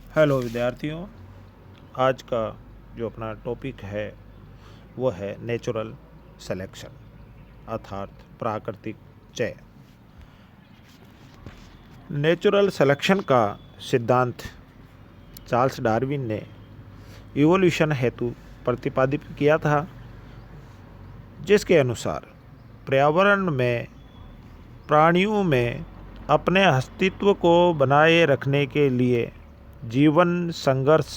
Hello विद्यार्थियों, आज का जो अपना टॉपिक है वो है नेचुरल सिलेक्शन अर्थात प्राकृतिक चयन। नेचुरल सिलेक्शन का सिद्धांत चार्ल्स डार्विन ने इवोल्यूशन हेतु प्रतिपादित किया था, जिसके अनुसार पर्यावरण में प्राणियों में अपने अस्तित्व को बनाए रखने के लिए जीवन संघर्ष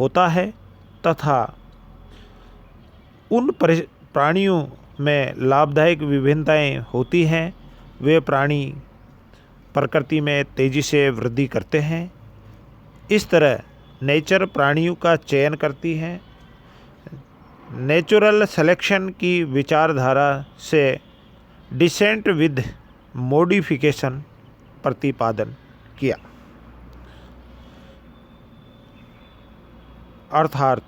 होता है तथा उन प्राणियों में लाभदायक विभिन्नताएं होती हैं। वे प्राणी प्रकृति में तेज़ी से वृद्धि करते हैं। इस तरह नेचर प्राणियों का चयन करती है। नेचुरल सिलेक्शन की विचारधारा से डिसेंट विद मॉडिफिकेशन प्रतिपादन किया, अर्थात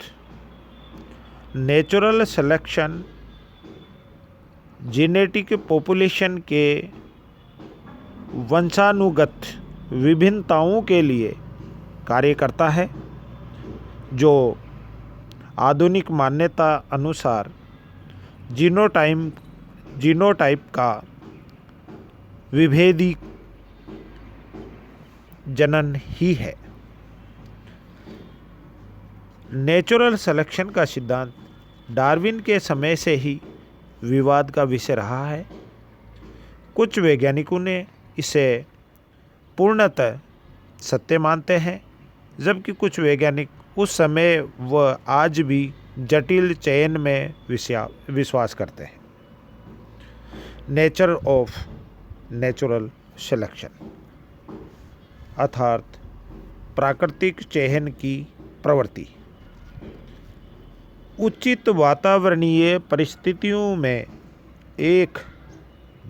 नेचुरल सिलेक्शन जेनेटिक पॉपुलेशन के वंशानुगत विभिन्नताओं के लिए कार्य करता है, जो आधुनिक मान्यता अनुसार जीनोटाइप का विभेदी जनन ही है। नेचुरल सिलेक्शन का सिद्धांत डार्विन के समय से ही विवाद का विषय रहा है। कुछ वैज्ञानिकों ने इसे पूर्णतः सत्य मानते हैं, जबकि कुछ वैज्ञानिक उस समय व आज भी जटिल चयन में विश्वास करते हैं। नेचर ऑफ नेचुरल सिलेक्शन अर्थात प्राकृतिक चयन की प्रवृत्ति। उचित वातावरणीय परिस्थितियों में एक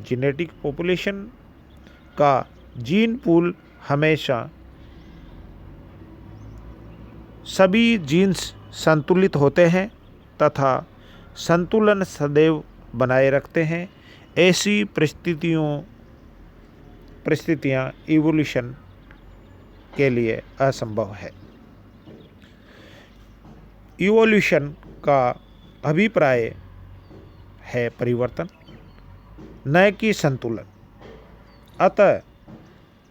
जेनेटिक पॉपुलेशन का जीन पूल हमेशा सभी जीन्स संतुलित होते हैं तथा संतुलन सदैव बनाए रखते हैं। ऐसी परिस्थितियाँ इवोल्यूशन के लिए असंभव है। इवोल्यूशन का अभिप्राय है परिवर्तन, न कि संतुलन। अतः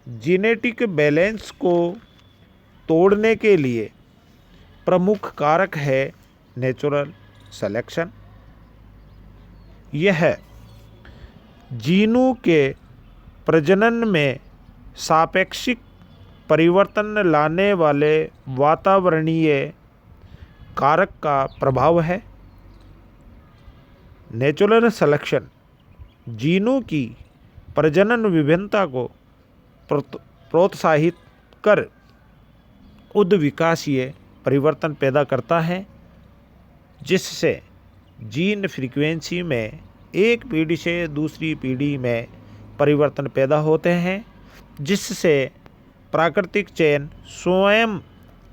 जेनेटिक बैलेंस को तोड़ने के लिए प्रमुख कारक है नेचुरल सिलेक्शन। यह जीनों के प्रजनन में सापेक्षिक परिवर्तन लाने वाले वातावरणीय कारक का प्रभाव है। नेचुरल सिलेक्शन जीनों की प्रजनन विभिन्नता को प्रोत्साहित कर उद्विकासीय परिवर्तन पैदा करता है, जिससे जीन फ्रीक्वेंसी में एक पीढ़ी से दूसरी पीढ़ी में परिवर्तन पैदा होते हैं, जिससे प्राकृतिक चयन स्वयं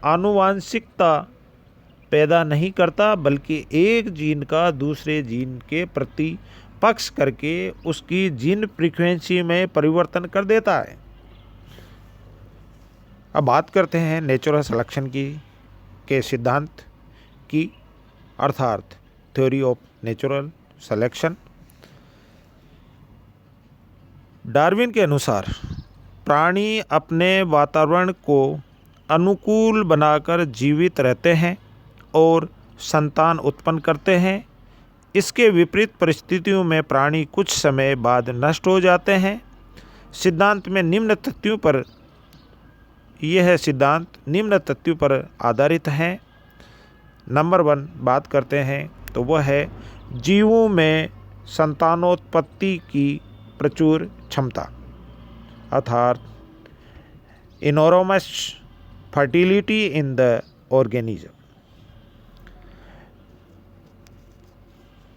आनुवांशिकता पैदा नहीं करता, बल्कि एक जीन का दूसरे जीन के प्रति पक्ष करके उसकी जीन फ्रीक्वेंसी में परिवर्तन कर देता है। अब बात करते हैं नेचुरल सिलेक्शन के सिद्धांत की, अर्थात theory of natural selection. Darwin के अनुसार प्राणी अपने वातावरण को अनुकूल बनाकर जीवित रहते हैं और संतान उत्पन्न करते हैं। इसके विपरीत परिस्थितियों में प्राणी कुछ समय बाद नष्ट हो जाते हैं। यह सिद्धांत निम्न तथ्यों पर आधारित है। नंबर 1 बात करते हैं तो वह है जीवों में संतानोत्पत्ति की प्रचुर क्षमता, अर्थात इनोरमस फर्टिलिटी इन द ऑर्गेनिज्म।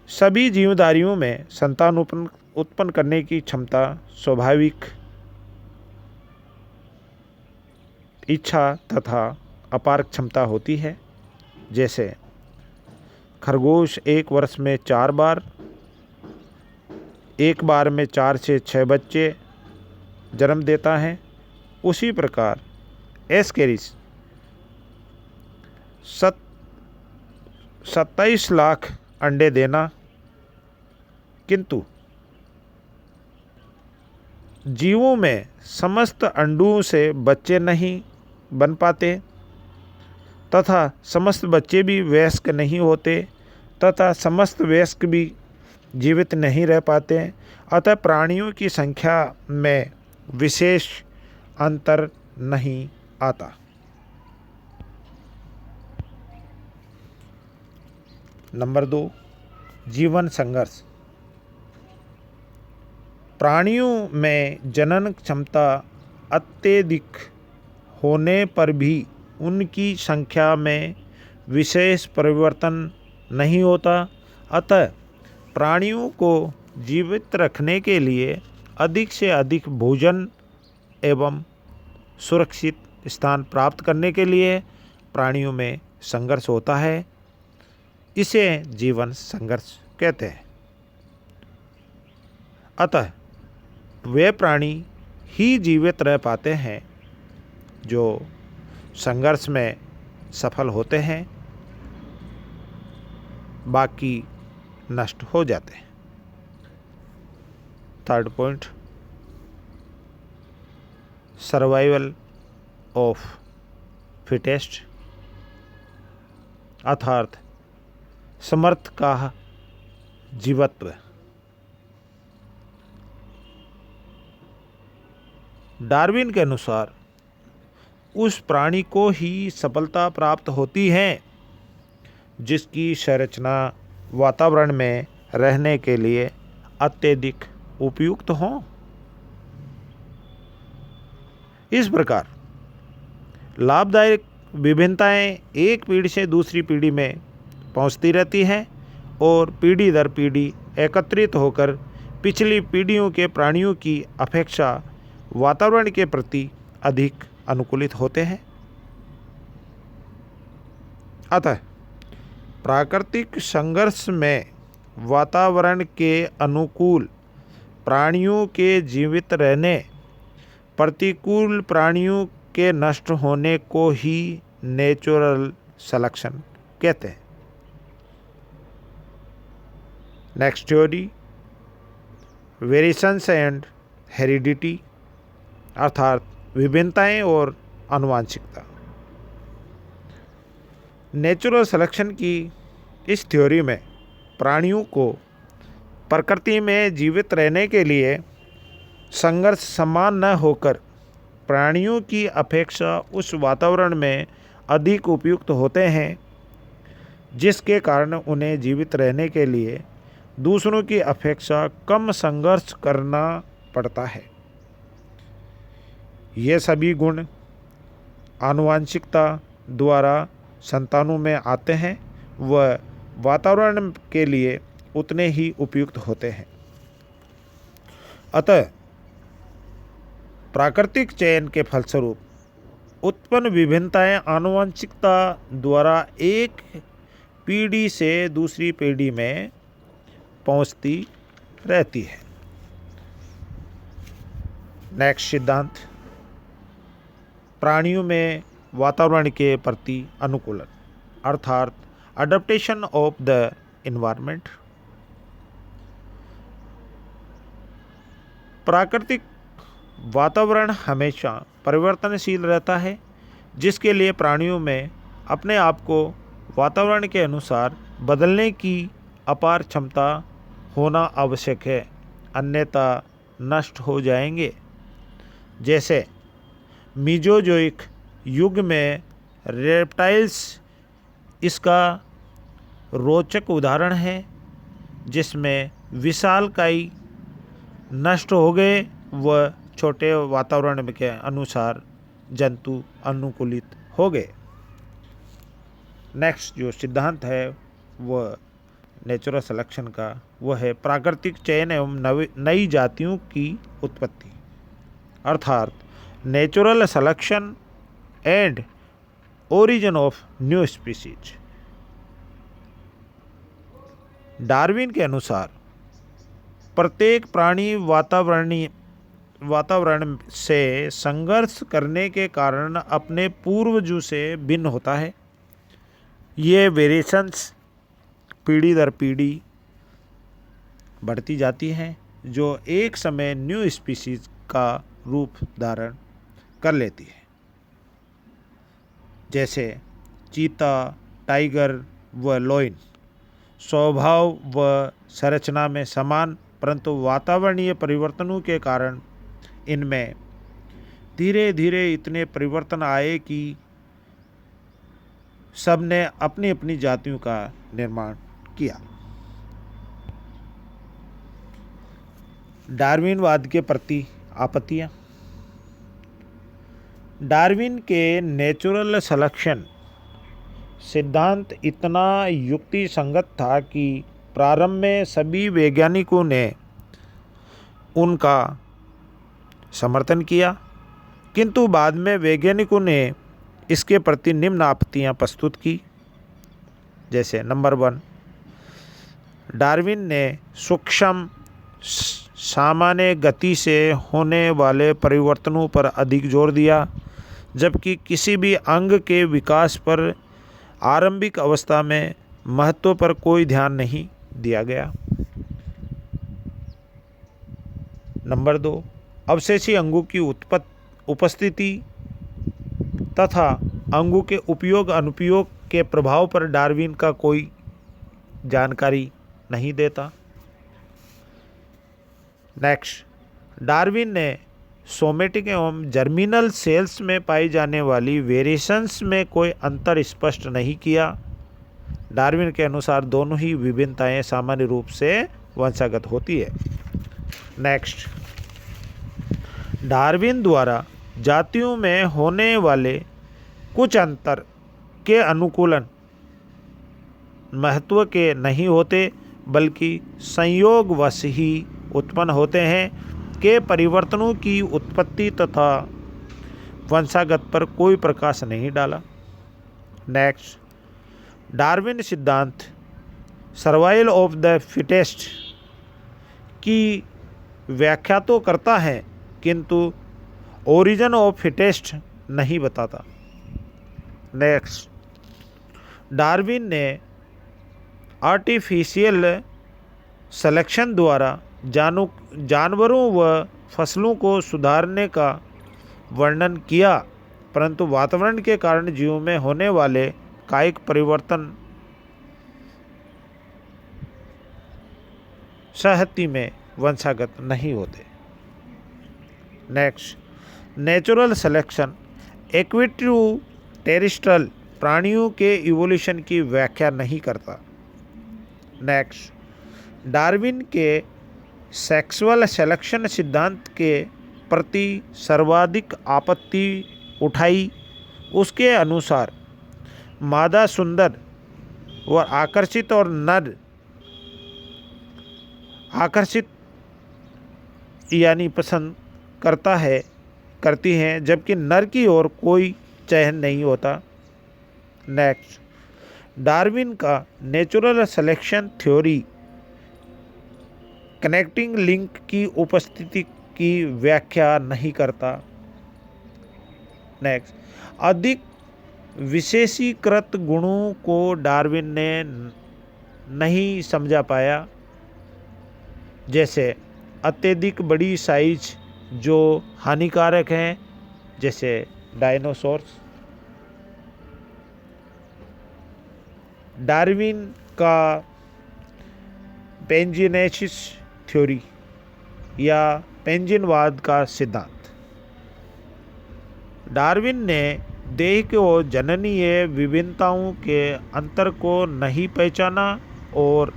सभी जीवधारियों में संतान उत्पन्न करने की क्षमता स्वाभाविक इच्छा तथा अपार क्षमता होती है। जैसे खरगोश एक वर्ष में 4 बार, एक बार में 4 से 6 बच्चे जन्म देता है, उसी प्रकार एस्केरिस 27 लाख अंडे देना, किंतु जीवों में समस्त अंडों से बच्चे नहीं बन पाते तथा समस्त बच्चे भी वयस्क नहीं होते तथा समस्त वयस्क भी जीवित नहीं रह पाते। अतः प्राणियों की संख्या में विशेष अंतर नहीं आता। नंबर 2, जीवन संघर्ष। प्राणियों में जनन क्षमता अत्यधिक होने पर भी उनकी संख्या में विशेष परिवर्तन नहीं होता। अतः प्राणियों को जीवित रखने के लिए अधिक से अधिक भोजन एवं सुरक्षित स्थान प्राप्त करने के लिए प्राणियों में संघर्ष होता है। इसे जीवन संघर्ष कहते हैं। अतः वे प्राणी ही जीवित रह पाते हैं जो संघर्ष में सफल होते हैं, बाकी नष्ट हो जाते हैं। 3rd point, survival of fittest, अर्थात समर्थ का जीवत्व। डार्विन के अनुसार उस प्राणी को ही सफलता प्राप्त होती है जिसकी संरचना वातावरण में रहने के लिए अत्यधिक उपयुक्त हो। इस प्रकार लाभदायक विभिन्नताएं एक पीढ़ी से दूसरी पीढ़ी में पहुंचती रहती हैं और पीढ़ी दर पीढ़ी एकत्रित होकर पिछली पीढ़ियों के प्राणियों की अपेक्षा वातावरण के प्रति अधिक अनुकूलित होते हैं। अतः प्राकृतिक संघर्ष में वातावरण के अनुकूल प्राणियों के जीवित रहने, प्रतिकूल प्राणियों के नष्ट होने को ही नेचुरल सिलेक्शन कहते हैं। Next theory, variations and heredity, अर्थात विभिन्नताएं और आनुवंशिकता। नेचुरल सिलेक्शन की इस थ्योरी में प्राणियों को प्रकृति में जीवित रहने के लिए संघर्ष समान न होकर प्राणियों की अपेक्षा उस वातावरण में अधिक उपयुक्त होते हैं, जिसके कारण उन्हें जीवित रहने के लिए दूसरों की अपेक्षा कम संघर्ष करना पड़ता है। ये सभी गुण आनुवंशिकता द्वारा संतानों में आते हैं व वातावरण के लिए उतने ही उपयुक्त होते हैं। अतः प्राकृतिक चयन के फलस्वरूप उत्पन्न विभिन्नताएं आनुवंशिकता द्वारा एक पीढ़ी से दूसरी पीढ़ी में पहुंचती रहती है। नेक्स्ट सिद्धांत, प्राणियों में वातावरण के प्रति अनुकूलन, अर्थात अडॉप्टेशन ऑफ द एनवायरनमेंट। प्राकृतिक वातावरण हमेशा परिवर्तनशील रहता है, जिसके लिए प्राणियों में अपने आप को वातावरण के अनुसार बदलने की अपार क्षमता होना आवश्यक है, अन्यथा नष्ट हो जाएंगे। जैसे मीजोजोइक युग में रेप्टाइल्स इसका रोचक उदाहरण है, जिसमें विशालकाय नष्ट हो गए व छोटे वातावरण के अनुसार जंतु अनुकूलित हो गए। नेक्स्ट जो सिद्धांत है वह नेचुरल सिलेक्शन का, वह है प्राकृतिक चयन एवं नई जातियों की उत्पत्ति, अर्थात natural selection and origin of new species. Darwin के अनुसार प्रत्येक प्राणी वातावरण से संघर्ष करने के कारण अपने पूर्वजों से भिन्न होता है। ये वेरिएशंस पीढ़ी दर पीढ़ी बढ़ती जाती हैं, जो एक समय न्यू स्पीशीज का रूप धारण कर लेती है। जैसे चीता, टाइगर व लोइन स्वभाव व संरचना में समान, परंतु वातावरणीय परिवर्तनों के कारण इनमें धीरे धीरे इतने परिवर्तन आए कि सब ने अपनी अपनी जातियों का निर्माण किया। डार्विनवाद के प्रति आपत्तियाँ। डार्विन के नेचुरल सिलेक्शन सिद्धांत इतना युक्ति संगत था कि प्रारंभ में सभी वैज्ञानिकों ने उनका समर्थन किया, किंतु बाद में वैज्ञानिकों ने इसके प्रति निम्न आपत्तियाँ प्रस्तुत की। जैसे नंबर 1, डार्विन ने सूक्ष्म सामान्य गति से होने वाले परिवर्तनों पर अधिक जोर दिया, जबकि किसी भी अंग के विकास पर आरंभिक अवस्था में महत्व पर कोई ध्यान नहीं दिया गया। नंबर 2, अवशेषी अंगों की उपस्थिति तथा अंगों के उपयोग अनुपयोग के प्रभाव पर डार्विन का कोई जानकारी नहीं देता। नेक्स्ट, डार्विन ने सोमेटिक एवं जर्मिनल सेल्स में पाई जाने वाली वेरिएशंस में कोई अंतर स्पष्ट नहीं किया। डार्विन के अनुसार दोनों ही विभिन्नताएं सामान्य रूप से वंशागत होती है। नेक्स्ट, डार्विन द्वारा जातियों में होने वाले कुछ अंतर के अनुकूलन महत्व के नहीं होते, बल्कि संयोगवश ही उत्पन्न होते हैं के परिवर्तनों की उत्पत्ति तथा वंशागत पर कोई प्रकाश नहीं डाला। नेक्स्ट, डार्विन सिद्धांत सर्वाइवल ऑफ द फिटेस्ट की व्याख्या तो करता है, किंतु ओरिजिन ऑफ फिटेस्ट नहीं बताता। नेक्स्ट, डार्विन ने आर्टिफिशियल सिलेक्शन द्वारा जानवरों व फसलों को सुधारने का वर्णन किया, परंतु वातावरण के कारण जीवों में होने वाले कायिक परिवर्तन सहती में वंशागत नहीं होते। नेक्स्ट, नेचुरल सिलेक्शन एक्विट्रू टेरिस्ट्रल प्राणियों के इवोल्यूशन की व्याख्या नहीं करता। नेक्स्ट, डार्विन के सेक्सुअल सिलेक्शन सिद्धांत के प्रति सर्वाधिक आपत्ति उठाई। उसके अनुसार मादा सुंदर व आकर्षित और नर आकर्षित यानी पसंद करती हैं, जबकि नर की ओर कोई चयन नहीं होता। नेक्स्ट, डार्विन का natural selection theory connecting link की उपस्थिति की व्याख्या नहीं करता। नेक्स्ट, अधिक विशेषीकृत गुणों को डार्विन ने नहीं समझा पाया, जैसे अत्यधिक बड़ी साइज जो हानिकारक हैं, जैसे डायनासोर्स। डार्विन का पेंजिनेसिस थ्योरी या पेंजिनवाद का सिद्धांत। डार्विन ने देह को जननीय विभिन्नताओं के अंतर को नहीं पहचाना और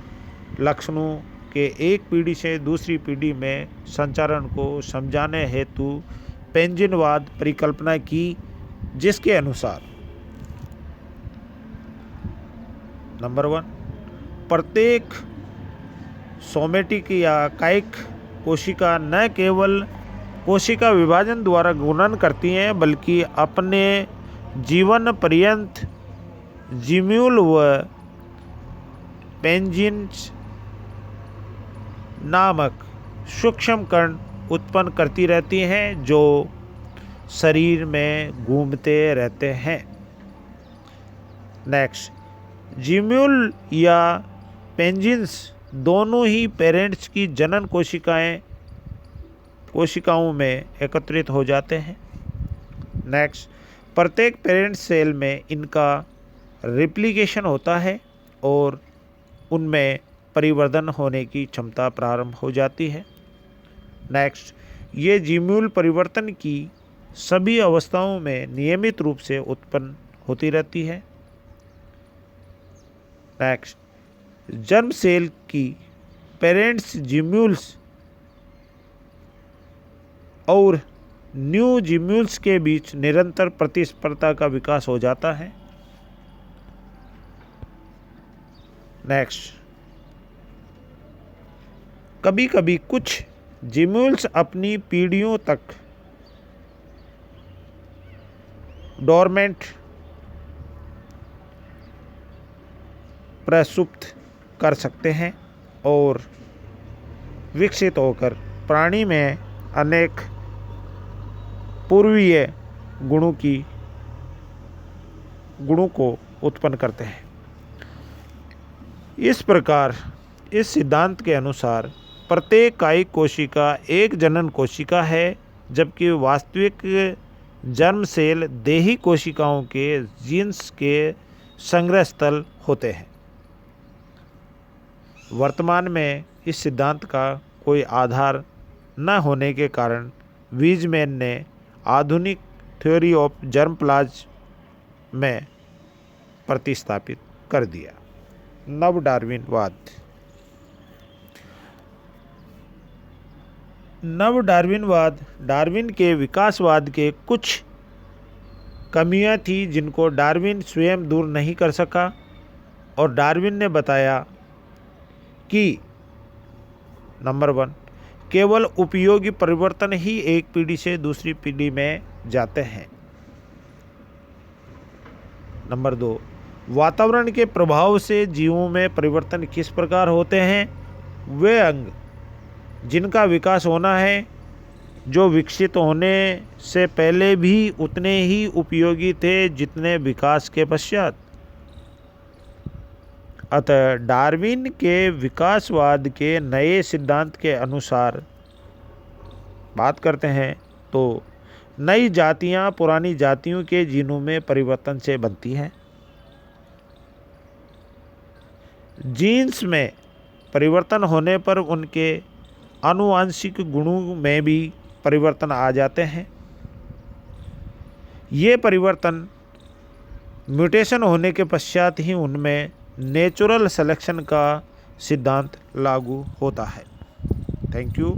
लक्षणों के एक पीढ़ी से दूसरी पीढ़ी में संचारण को समझाने हेतु पेंजिनवाद परिकल्पना की, जिसके अनुसार नंबर 1, प्रत्येक सोमेटिक या कायिक कोशिका न केवल कोशिका विभाजन द्वारा गुणन करती हैं, बल्कि अपने जीवन पर्यंत जिम्यूल व पेंजिन्स नामक सूक्ष्म कण उत्पन्न करती रहती हैं, जो शरीर में घूमते रहते हैं। नेक्स्ट, जीम्यूल या पेंजिन्स दोनों ही पेरेंट्स की जनन कोशिकाओं में एकत्रित हो जाते हैं। नेक्स्ट, प्रत्येक पेरेंट सेल में इनका रेप्लिकेशन होता है और उनमें परिवर्धन होने की क्षमता प्रारंभ हो जाती है। नेक्स्ट, ये जीम्यूल परिवर्तन की सभी अवस्थाओं में नियमित रूप से उत्पन्न होती रहती है। नेक्स्ट, जर्म सेल की पेरेंट्स जीम्यूल्स और न्यू जीम्यूल्स के बीच निरंतर प्रतिस्पर्धा का विकास हो जाता है। नेक्स्ट, कभी कभी कुछ जीम्यूल्स अपनी पीढ़ियों तक डोरमेंट प्रसुप्त कर सकते हैं और विकसित होकर प्राणी में अनेक पूर्वीय गुणों को उत्पन्न करते हैं। इस प्रकार इस सिद्धांत के अनुसार प्रत्येक कायिक कोशिका एक जनन कोशिका है, जबकि वास्तविक जर्म सेल देही कोशिकाओं के जीन्स के संग्रह स्थल होते हैं। वर्तमान में इस सिद्धांत का कोई आधार न होने के कारण वीजमैन ने आधुनिक थ्योरी ऑफ जर्म प्लाज्म में प्रतिस्थापित कर दिया। नव डार्विनवाद डार्विन के विकासवाद के कुछ कमियां थी जिनको डार्विन स्वयं दूर नहीं कर सका, और डार्विन ने बताया कि नंबर 1, केवल उपयोगी परिवर्तन ही एक पीढ़ी से दूसरी पीढ़ी में जाते हैं। नंबर 2, वातावरण के प्रभाव से जीवों में परिवर्तन किस प्रकार होते हैं। वे अंग जिनका विकास होना है, जो विकसित होने से पहले भी उतने ही उपयोगी थे जितने विकास के पश्चात। अतः डार्विन के विकासवाद के नए सिद्धांत के अनुसार बात करते हैं तो नई जातियां पुरानी जातियों के जीनों में परिवर्तन से बनती हैं। जीन्स में परिवर्तन होने पर उनके आनुवांशिक गुणों में भी परिवर्तन आ जाते हैं। ये परिवर्तन म्यूटेशन होने के पश्चात ही उनमें नेचुरल सिलेक्शन का सिद्धांत लागू होता है। Thank you.